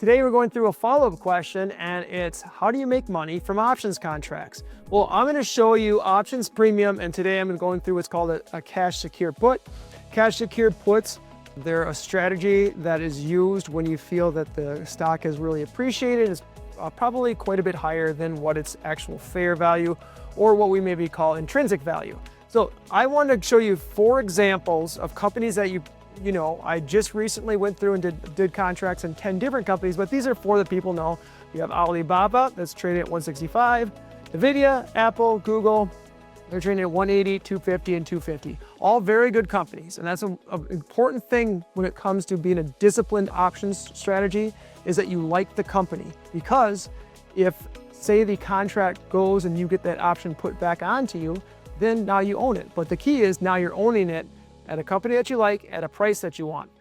Today we're going through a follow-up question, and it's how do you make money from options contracts? Well, I'm going to show you options premium, and today I'm going through what's called a cash secure put. Cash secured puts, they're a strategy that is used when you feel that the stock has really appreciated. It's probably quite a bit higher than what its actual fair value or what we maybe call intrinsic value. So I want to show you 4 examples of companies that I just recently went through and did contracts in 10 different companies, but these are 4 that people know. You have Alibaba, that's trading at 165, Nvidia, Apple, Google, they're trading at 180, 250, and 250. All very good companies, and that's an important thing when it comes to being a disciplined options strategy, is that you like the company. Because if, say, the contract goes and you get that option put back onto you, then now you own it. But the key is now you're owning it at a company that you like, at a price that you want.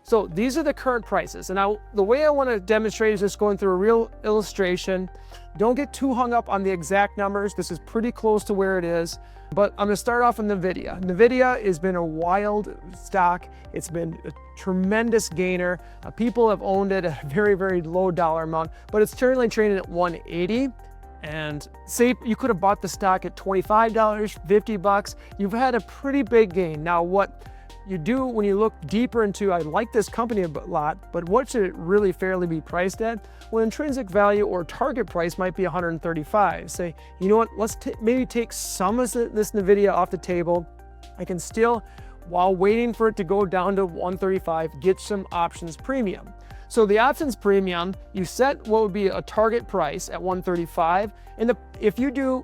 So these are the current prices. And now the way I want to demonstrate is just going through a real illustration. Don't get too hung up on the exact numbers. This is pretty close to where it is. But I'm going to start off with Nvidia. Nvidia has been a wild stock. It's been a tremendous gainer. People have owned it at a very, very low dollar amount, but it's currently trading at 180. And say you could have bought the stock at $25, $50, you've had a pretty big gain. Now what you do when you look deeper into, I like this company a lot, but what should it really fairly be priced at? Well, intrinsic value or target price might be 135. Say, you know what, let's maybe take some of this Nvidia off the table. I can still, while waiting for it to go down to 135, get some options premium. So the options premium, you set what would be a target price at 135. And if you do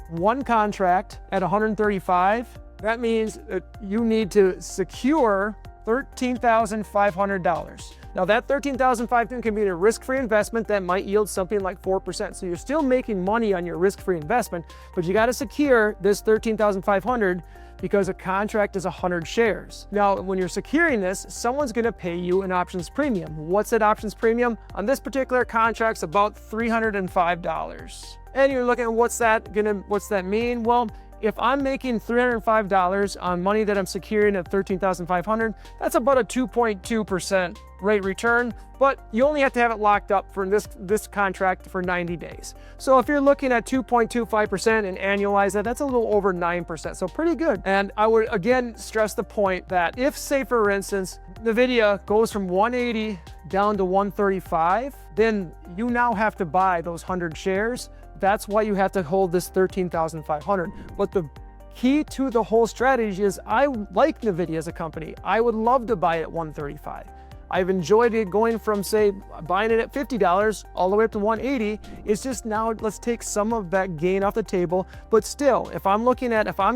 one contract at 135, that means that you need to secure $13,500. Now that $13,500 can be a risk-free investment that might yield something like 4%. So you're still making money on your risk-free investment, but you got to secure this $13,500 because a contract is 100 shares. Now, when you're securing this, someone's gonna pay you an options premium. What's that options premium? On this particular contract, it's about $305. And you're looking at what's that mean? Well, if I'm making $305 on money that I'm securing at $13,500, that's about a 2.2% rate return, but you only have to have it locked up for this contract for 90 days. So if you're looking at 2.25% and annualize that, that's a little over 9%, so pretty good. And I would again stress the point that if, say for instance, Nvidia goes from 180 down to 135, then you now have to buy those 100 shares. That's why you have to hold this $13,500. But the key to the whole strategy is I like Nvidia as a company. I would love to buy it at 135. I've enjoyed it going from, say, buying it at $50 all the way up to 180. It's just now let's take some of that gain off the table. But still, if I'm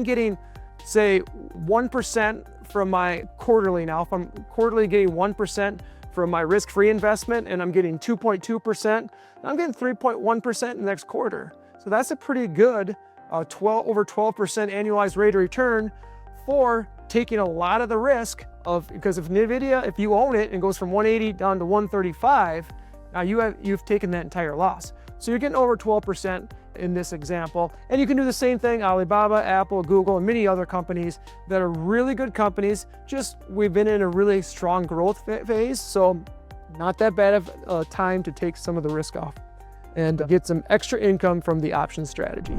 getting, say, 1% from my quarterly now, if I'm quarterly getting 1% from my risk-free investment and I'm getting 2.2%, I'm getting 3.1% in the next quarter. So that's a pretty good over 12% annualized rate of return for taking a lot of the risk because if Nvidia, if you own it and goes from 180 down to 135, now you've taken that entire loss. So you're getting over 12% in this example. And you can do the same thing, Alibaba, Apple, Google, and many other companies that are really good companies. Just we've been in a really strong growth phase, so not that bad of a time to take some of the risk off and get some extra income from the option strategy.